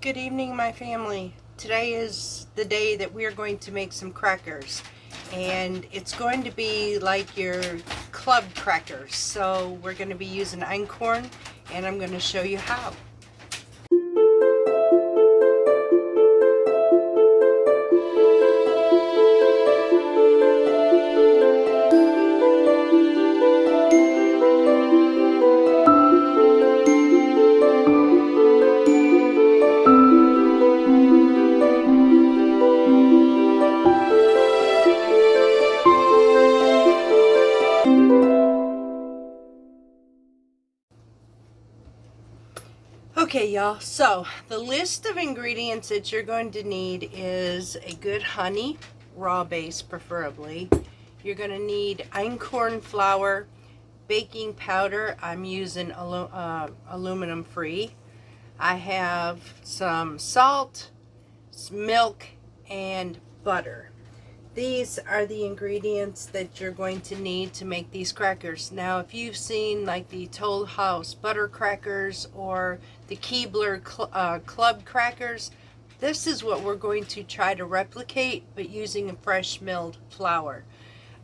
Good evening, my family. Today is the day that we are going to make some crackers, and it's going to be like your club crackers. So we're going to be using Einkorn, and I'm going to show you how. Okay, y'all, so the list of ingredients that you're going to need is a good honey, raw base preferably. You're going to need einkorn flour, baking powder. I'm using aluminum free. I have some salt, some milk, and butter. These are the ingredients that you're going to need to make these crackers. Now, if you've seen like the Toll House butter crackers or the Keebler club crackers, this is what we're going to try to replicate, but using a fresh milled flour.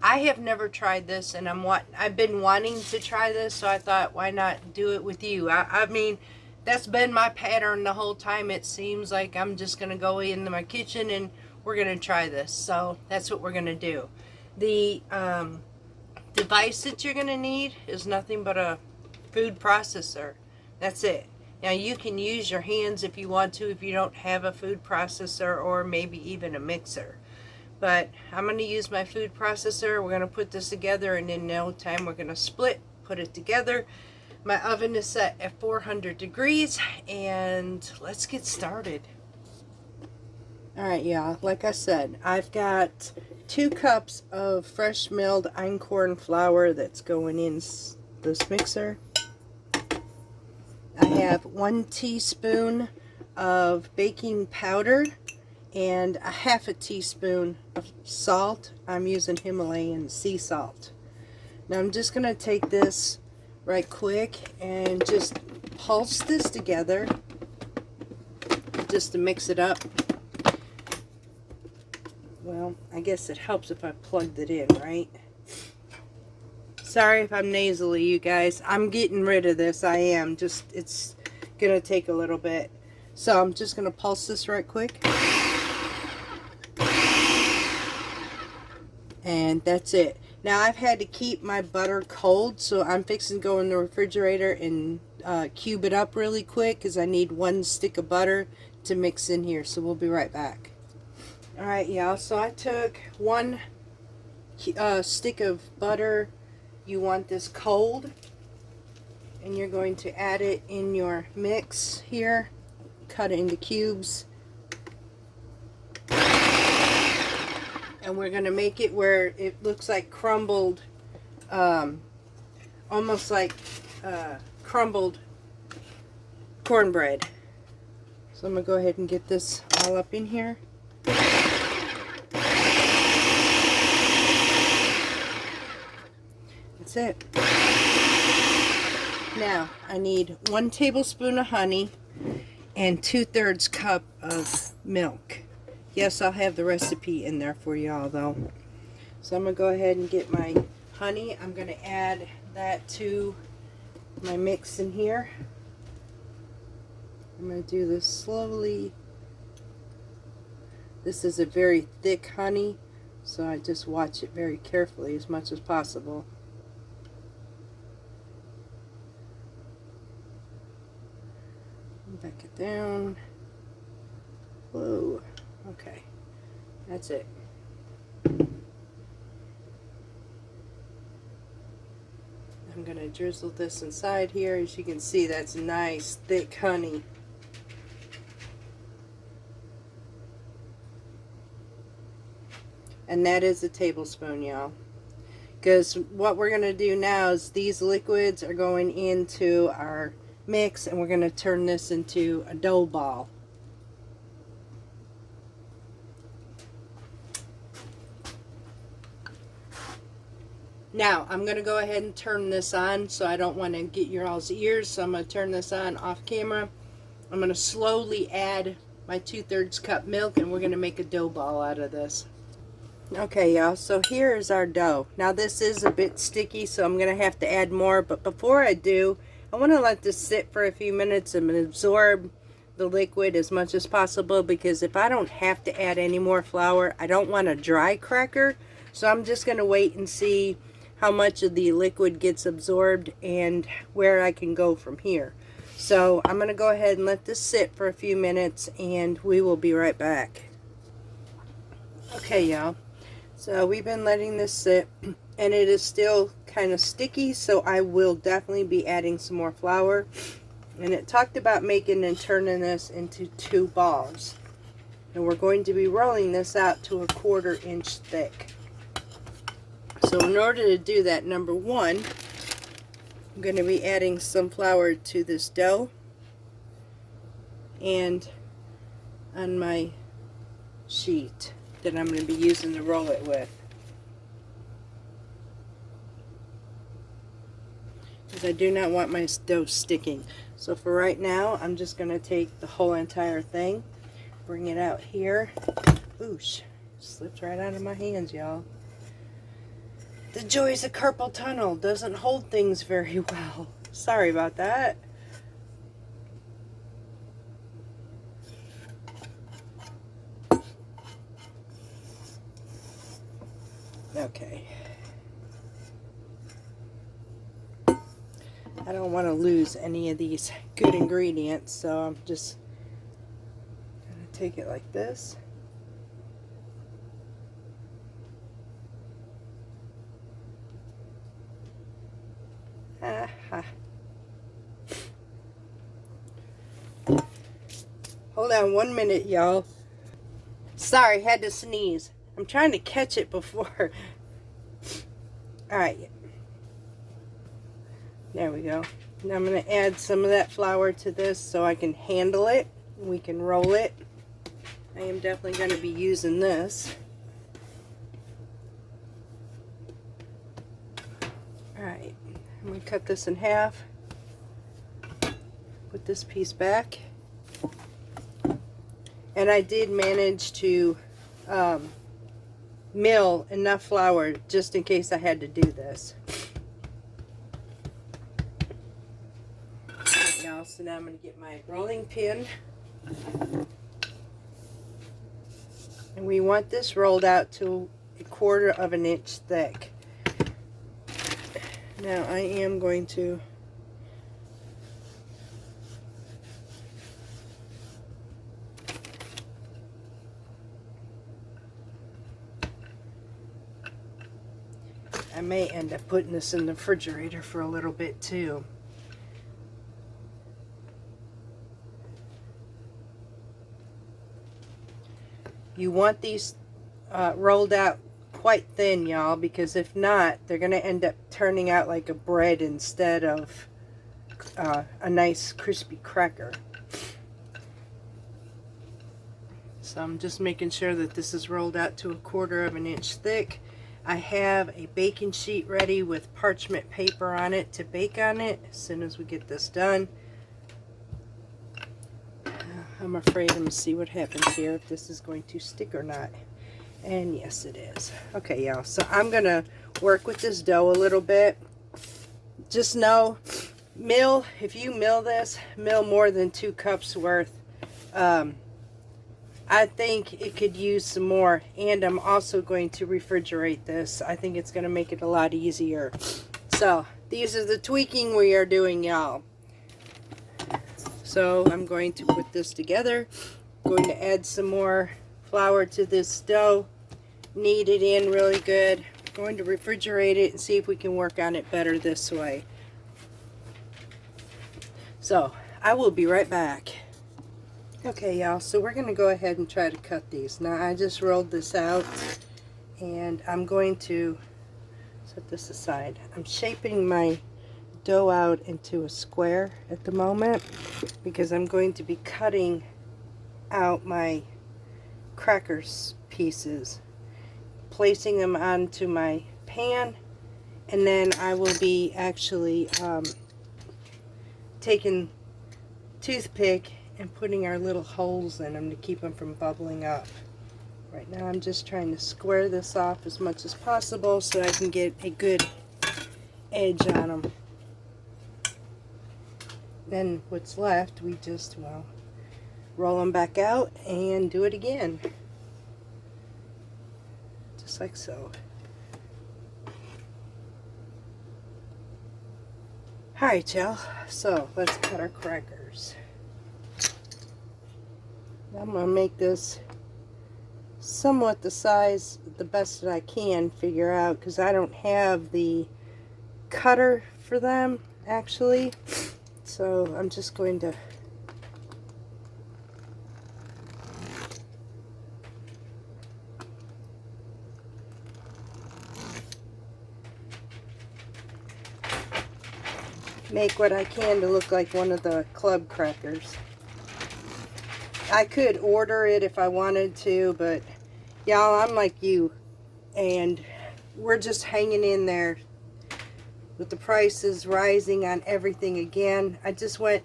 I have never tried this, and I've been wanting to try this, so I thought, why not do it with you? I mean, that's been my pattern the whole time. It seems like I'm just going to go into my kitchen and we're going to try this. So that's what we're going to do. The device that you're going to need is nothing but a food processor. That's it. Now you can use your hands if you want to, if you don't have a food processor, or maybe even a mixer. But I'm going to use my food processor. We're going to put this together, and in no time we're going to split, put it together. My oven is set at 400 degrees, and let's get started. Alright, y'all, like I said, I've got 2 cups of fresh milled einkorn flour that's going in this mixer. I have 1 teaspoon of baking powder and a 1/2 teaspoon of salt. I'm using Himalayan sea salt. Now I'm just going to take this right quick and just pulse this together just to mix it up. Well, I guess it helps if I plugged it in, right? Sorry if I'm nasally, you guys. I'm getting rid of this. I am. It's going to take a little bit. So I'm just going to pulse this right quick. And that's it. Now I've had to keep my butter cold, so I'm fixing to go in the refrigerator and cube it up really quick, because I need 1 stick of butter to mix in here. So we'll be right back. Alright, y'all, so I took 1 stick of butter. You want this cold, and you're going to add it in your mix here. Cut it into cubes. And we're going to make it where it looks like crumbled, almost like crumbled cornbread. So I'm going to go ahead and get this all up in here. That's it. Now I need 1 tablespoon of honey and 2/3 cup of milk. Yes, I'll have the recipe in there for y'all though. So I'm going to go ahead and get my honey. I'm going to add that to my mix in here. I'm going to do this slowly. This is a very thick honey, so I just watch it very carefully as much as possible. Back it down. Whoa. Okay. That's it. I'm going to drizzle this inside here. As you can see, that's nice, thick honey. And that is a tablespoon, y'all. Because what we're going to do now is these liquids are going into our mix, and we're going to turn this into a dough ball. Now I'm going to go ahead and turn this on, so I don't want to get your all's ears, so I'm going to turn this on off camera, I'm going to slowly add my 2/3 cup milk, and we're going to make a dough ball out of this. Okay, y'all, so here is our dough. Now this is a bit sticky, so I'm going to have to add more, but before I do, I want to let this sit for a few minutes and absorb the liquid as much as possible, because if I don't have to add any more flour, I don't want a dry cracker. So I'm just going to wait and see how much of the liquid gets absorbed and where I can go from here. So I'm going to go ahead and let this sit for a few minutes, and we will be right back. Okay, y'all. So we've been letting this sit, and it is still kind of sticky, so I will definitely be adding some more flour. And it talked about making and turning this into 2 balls. And we're going to be rolling this out to 1/4 inch thick. So in order to do that, number one, I'm going to be adding some flour to this dough and on my sheet that I'm going to be using to roll it with. Because I do not want my dough sticking. So for right now, I'm just going to take the whole entire thing, bring it out here. Oosh, slipped right out of my hands, y'all. The joys of carpal tunnel, doesn't hold things very well. Sorry about that. Okay. I don't want to lose any of these good ingredients, so I'm just going to take it like this. Hold on 1 minute, y'all. Sorry, had to sneeze. I'm trying to catch it before. Alright. There we go. Now I'm going to add some of that flour to this so I can handle it. We can roll it. I am definitely going to be using this. Alright. I'm going to cut this in half. Put this piece back. And I did manage to mill enough flour just in case I had to do this. Right now, so now I'm going to get my rolling pin. And we want this rolled out to 1/4 inch thick. Now I am going to I may end up putting this in the refrigerator for a little bit too. You want these rolled out quite thin, y'all, because if not, they're going to end up turning out like a bread instead of a nice crispy cracker. So I'm just making sure that this is rolled out to 1/4 inch thick. I have a baking sheet ready with parchment paper on it to bake on it as soon as we get this done. I'm afraid I'm going to see what happens here, if this is going to stick or not. And yes, it is. Okay, y'all, so I'm going to work with this dough a little bit. Just know, if you mill this, mill more than 2 cups worth. I think it could use some more, and I'm also going to refrigerate this. I think it's going to make it a lot easier. So these are the tweaking we are doing, y'all. So I'm going to put this together. I'm going to add some more flour to this dough, knead it in really good. I'm going to refrigerate it and see if we can work on it better this way. So I will be right back. Okay, y'all, so we're going to go ahead and try to cut these. Now I just rolled this out, and I'm going to set this aside. I'm shaping my dough out into a square at the moment because I'm going to be cutting out my crackers pieces, placing them onto my pan, and then I will be actually taking toothpick and putting our little holes in them to keep them from bubbling up. Right now I'm just trying to square this off as much as possible so I can get a good edge on them. Then what's left, we just, well, roll them back out and do it again. Just like so. Alright, y'all, so let's cut our crackers. I'm going to make this somewhat the size, the best that I can figure out, because I don't have the cutter for them, actually. So I'm just going to make what I can to look like one of the club crackers. I could order it if I wanted to, but y'all, I'm like you, and we're just hanging in there with the prices rising on everything again. I just went,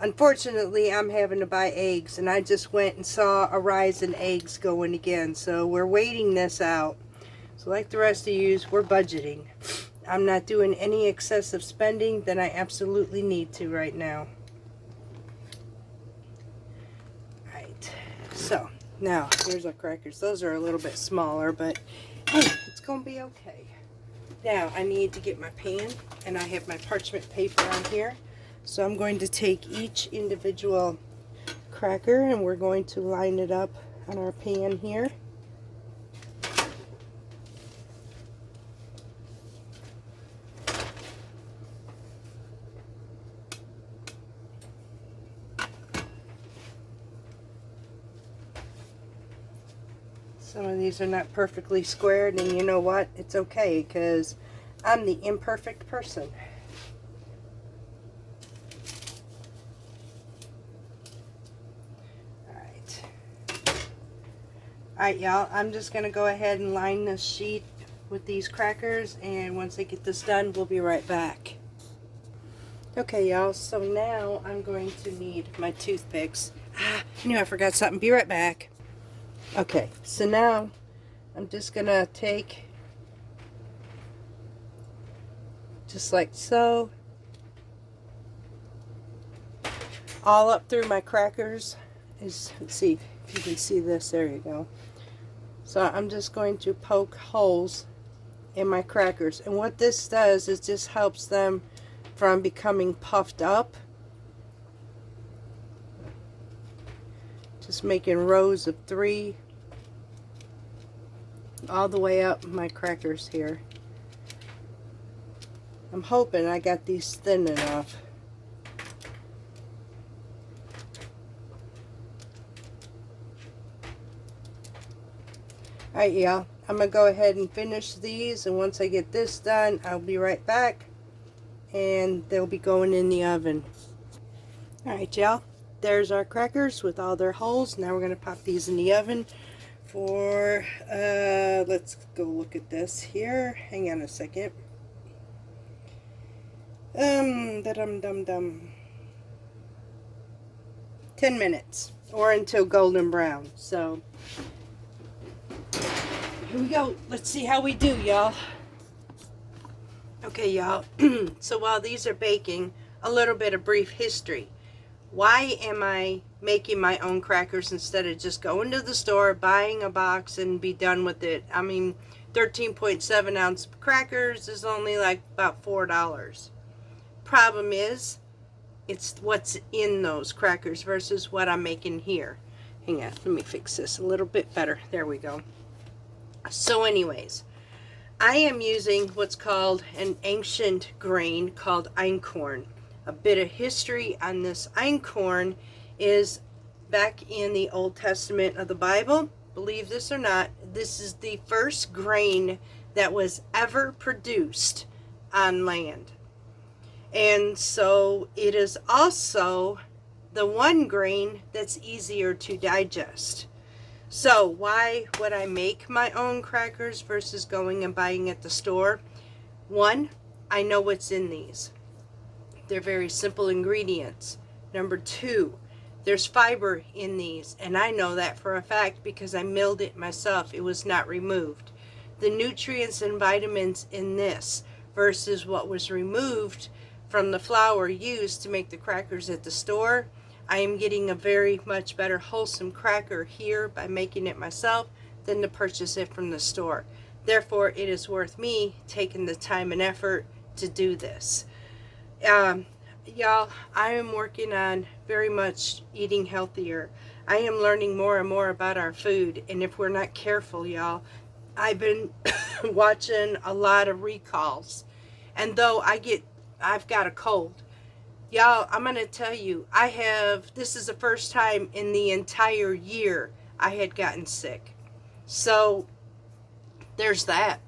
unfortunately, I'm having to buy eggs, and I just went and saw a rise in eggs going again, so we're waiting this out. So like the rest of you, we're budgeting. I'm not doing any excessive spending that I absolutely need to right now. Right, so now here's our crackers. Those are a little bit smaller, but hey, it's gonna be okay. Now I need to get my pan, and I have my parchment paper on here. So I'm going to take each individual cracker and we're going to line it up on our pan here. Some of these are not perfectly squared, and you know what? It's okay, because I'm the imperfect person. Alright, y'all, I'm just going to go ahead and line this sheet with these crackers, and once I get this done, we'll be right back. Okay, y'all, so now I'm going to need my toothpicks. I knew I forgot something. Be right back. Okay, so now I'm just going to take, just like so, all up through my crackers. Let's see if you can see this. There you go. So I'm just going to poke holes in my crackers, and what this does is just helps them from becoming puffed up. Just making rows of 3 all the way up my crackers here. I'm hoping I got these thin enough. Alright, y'all, I'm going to go ahead and finish these, and once I get this done, I'll be right back, and they'll be going in the oven. Alright, y'all, there's our crackers with all their holes. Now we're going to pop these in the oven for, let's go look at this here. Hang on a second. 10 minutes, or until golden brown. So here we go. Let's see how we do, y'all. Okay, y'all. So while these are baking, a little bit of brief history. Why am I making my own crackers instead of just going to the store, buying a box, and be done with it? I mean, 13.7 ounce crackers is only like about $4. Problem is, it's what's in those crackers versus what I'm making here. Hang on, let me fix this a little bit better. There we go. So anyways, I am using what's called an ancient grain called Einkorn. A bit of history on this Einkorn is back in the Old Testament of the Bible. Believe this or not, this is the first grain that was ever produced on land. And so it is also the one grain that's easier to digest. So why would I make my own crackers versus going and buying at the store? One, I know what's in these. They're very simple ingredients. Number 2, There's fiber in these, and I know that for a fact because I milled it myself. It was not removed. The nutrients and vitamins in this versus what was removed from the flour used to make the crackers at the store, I am getting a very much better wholesome cracker here by making it myself than to purchase it from the store. Therefore, it is worth me taking the time and effort to do this. Y'all, I am working on very much eating healthier. I am learning more and more about our food, and if we're not careful, y'all, I've been watching a lot of recalls, and though I've got a cold, y'all, I'm gonna tell you, this is the first time in the entire year I had gotten sick. So there's that.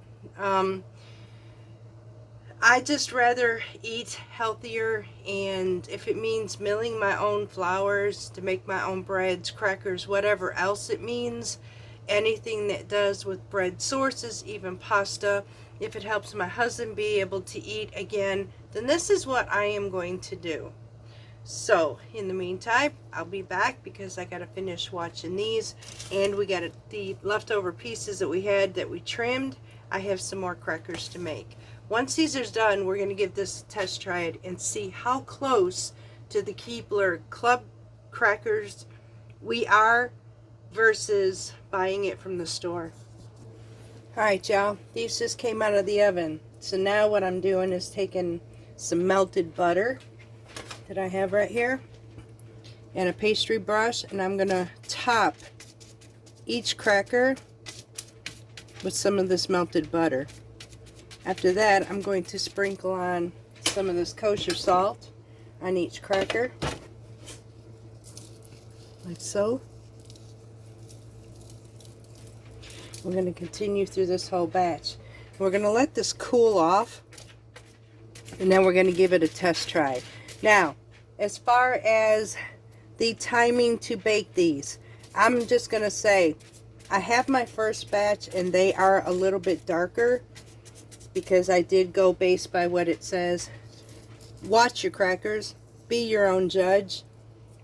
I just rather eat healthier, and if it means milling my own flours to make my own breads, crackers, whatever else it means, anything that does with bread sources, even pasta, if it helps my husband be able to eat again, then this is what I am going to do. So in the meantime, I'll be back because I got to finish watching these, and we got the leftover pieces that we had that we trimmed. I have some more crackers to make. Once these are done, we're going to give this a test try and see how close to the Keebler Club crackers we are versus buying it from the store. Alright, y'all, these just came out of the oven. So now what I'm doing is taking some melted butter that I have right here and a pastry brush, and I'm going to top each cracker with some of this melted butter. After that, I'm going to sprinkle on some of this kosher salt on each cracker, like so. We're going to continue through this whole batch. We're going to let this cool off, and then we're going to give it a test try. Now, as far as the timing to bake these, I'm just going to say, I have my first batch, and they are a little bit darker, because I did go based by what it says. Watch your crackers. Be your own judge.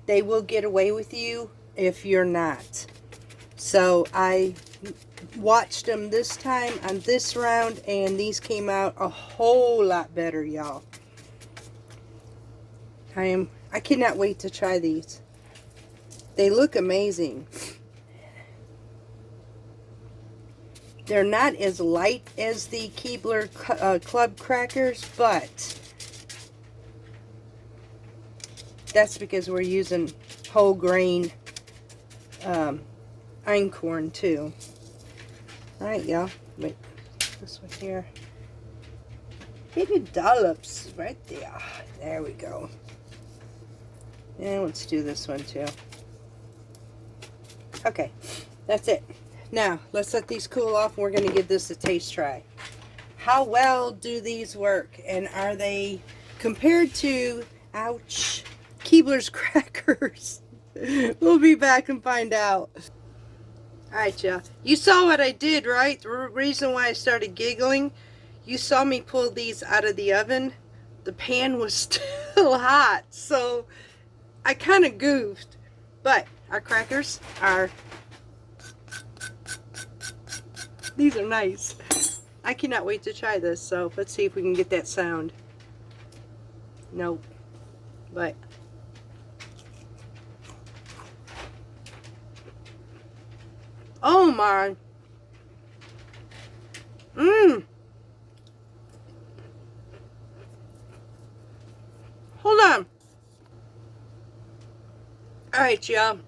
They will get away with you if you're not. So I watched them this time on this round, and these came out a whole lot better, y'all. I cannot wait to try these. They look amazing. They're not as light as the Keebler Club crackers, but that's because we're using whole grain Einkorn too. Alright, y'all. Wait, this one here. Baby dollops right there. There we go. And let's do this one too. Okay, that's it. Now, let's let these cool off, and we're going to give this a taste try. How well do these work, and are they compared to, ouch, Keebler's crackers? We'll be back and find out. Alright, y'all. You saw what I did, right? The reason why I started giggling, you saw me pull these out of the oven. The pan was still hot, so I kind of goofed. But our crackers are... These are nice. I cannot wait to try this, so let's see if we can get that sound. Nope. But oh my. Hold on. Alright, y'all.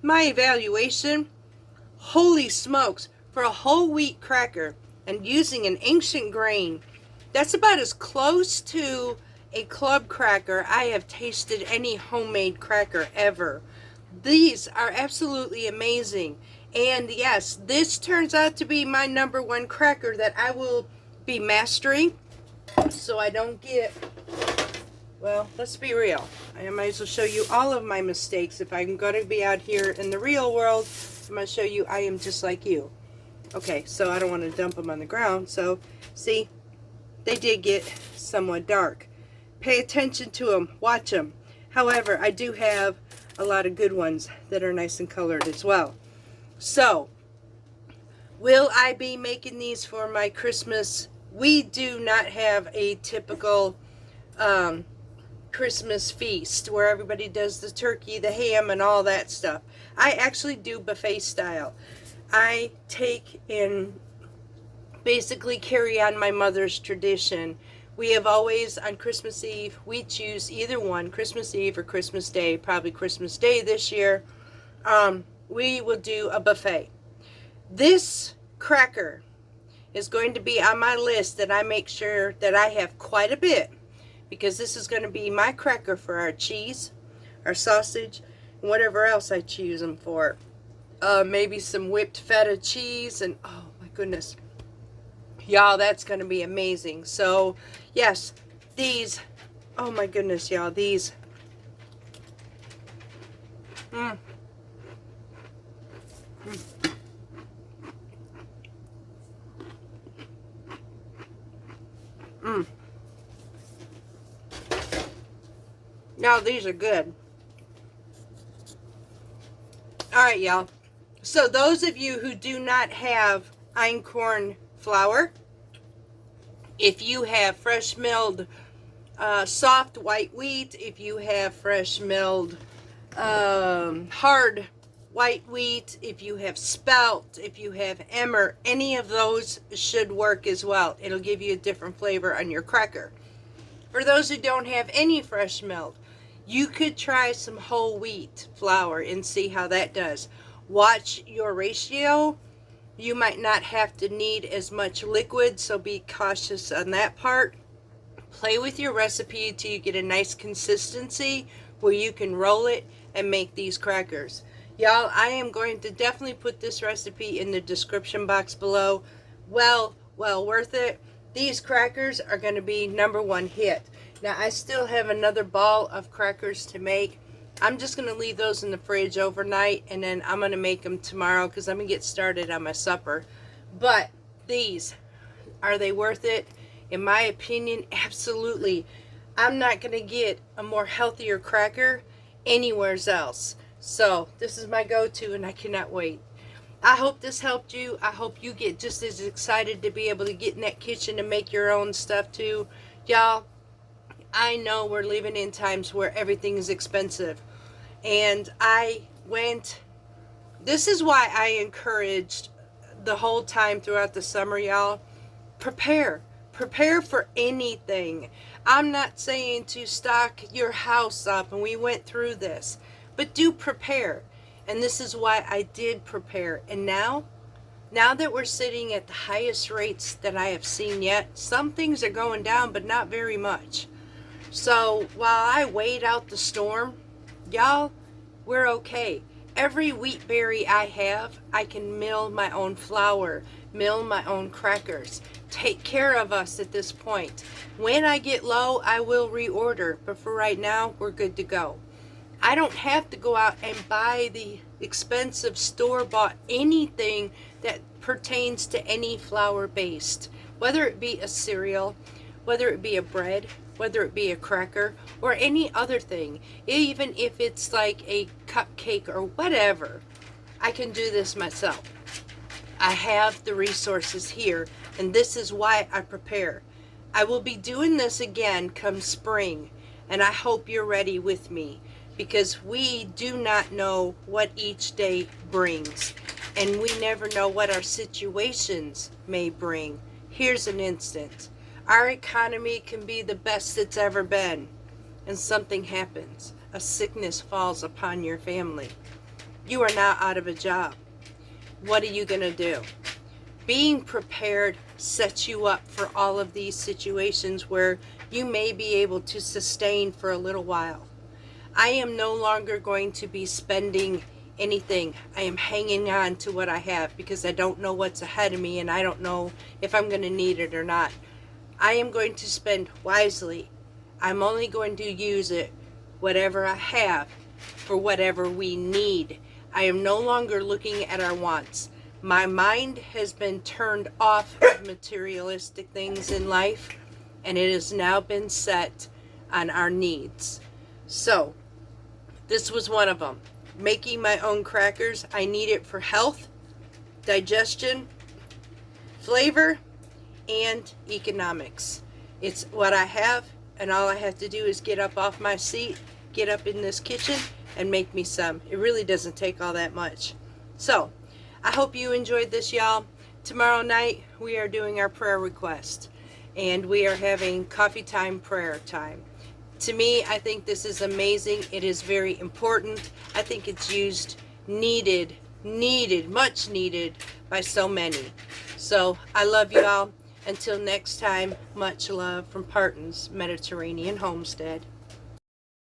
My evaluation, holy smokes. For a whole wheat cracker and using an ancient grain, that's about as close to a club cracker I have tasted any homemade cracker ever. These are absolutely amazing. And yes, this turns out to be my #1 cracker that I will be mastering, so I don't get, well, let's be real. I might as well show you all of my mistakes. If I'm going to be out here in the real world, I'm going to show you I am just like you. Okay, so I don't want to dump them on the ground. So, see, they did get somewhat dark. Pay attention to them. Watch them. However, I do have a lot of good ones that are nice and colored as well. So, will I be making these for my Christmas? We do not have a typical Christmas feast where everybody does the turkey, the ham, and all that stuff. I actually do buffet style. I take and basically carry on my mother's tradition. We have always, on Christmas Eve, we choose either one, Christmas Eve or Christmas Day, probably Christmas Day this year. We will do a buffet. This cracker is going to be on my list that I make sure that I have quite a bit, because this is going to be my cracker for our cheese, our sausage, and whatever else I choose them for. Maybe some whipped feta cheese, and oh my goodness. Y'all, that's going to be amazing. So, yes, these, oh my goodness, y'all, these. Mm. Now, these are good. Alright, y'all. So, those of you who do not have Einkorn flour, if you have fresh milled soft white wheat, if you have fresh milled hard white wheat, if you have spelt, if you have emmer, any of those should work as well. It'll give you a different flavor on your cracker. For those who don't have any fresh milled, you could try some whole wheat flour and see how that does. Watch your ratio. You might not have to need as much liquid, so be cautious on that part. Play with your recipe until you get a nice consistency where you can roll it and make these crackers. Y'all, I am going to definitely put this recipe in the description box below. Well worth it. These crackers are going to be #1 hit. Now, I still have another ball of crackers to make. I'm just going to leave those in the fridge overnight, and then I'm going to make them tomorrow because I'm going to get started on my supper. But these, are they worth it? In my opinion, absolutely. I'm not going to get a more healthier cracker anywhere else. So, this is my go-to, and I cannot wait. I hope this helped you. I hope you get just as excited to be able to get in that kitchen and make your own stuff too. Y'all, I know we're living in times where everything is expensive. And this is why I encouraged the whole time throughout the summer, y'all, prepare for anything. I'm not saying to stock your house up, and we went through this, but do prepare. And this is why I did prepare. And now that we're sitting at the highest rates that I have seen yet, some things are going down, but not very much. So while I wait out the storm, y'all, we're okay. Every wheat berry I have, I can mill my own flour, mill my own crackers, take care of us at this point. When I get low, I will reorder, but for right now, we're good to go. I don't have to go out and buy the expensive store-bought anything that pertains to any flour-based, whether it be a cereal, whether it be a bread, whether it be a cracker, or any other thing. Even if it's like a cupcake or whatever, I can do this myself. I have the resources here, and this is why I prepare. I will be doing this again come spring, and I hope you're ready with me, because we do not know what each day brings, and we never know what our situations may bring. Here's an instance. Our economy can be the best it's ever been, and something happens. A sickness falls upon your family. You are now out of a job. What are you going to do? Being prepared sets you up for all of these situations where you may be able to sustain for a little while. I am no longer going to be spending anything. I am hanging on to what I have because I don't know what's ahead of me, and I don't know if I'm going to need it or not. I am going to spend wisely. I'm only going to use it, whatever I have, for whatever we need. I am no longer looking at our wants. My mind has been turned off of materialistic things in life, and it has now been set on our needs. So, This was one of them. Making my own crackers. I need it for health, digestion, flavor, and economics. It's what I have, and all I have to do is get up off my seat, get up in this kitchen, and make me some. It really doesn't take all that much. So, I hope you enjoyed this, y'all. Tomorrow night, we are doing our prayer request, and we are having coffee time, prayer time. To me, I think this is amazing. It is very important. I think it's used, needed, much needed by so many. So, I love you all. Until next time, much love from Parton's Mediterranean Homestead.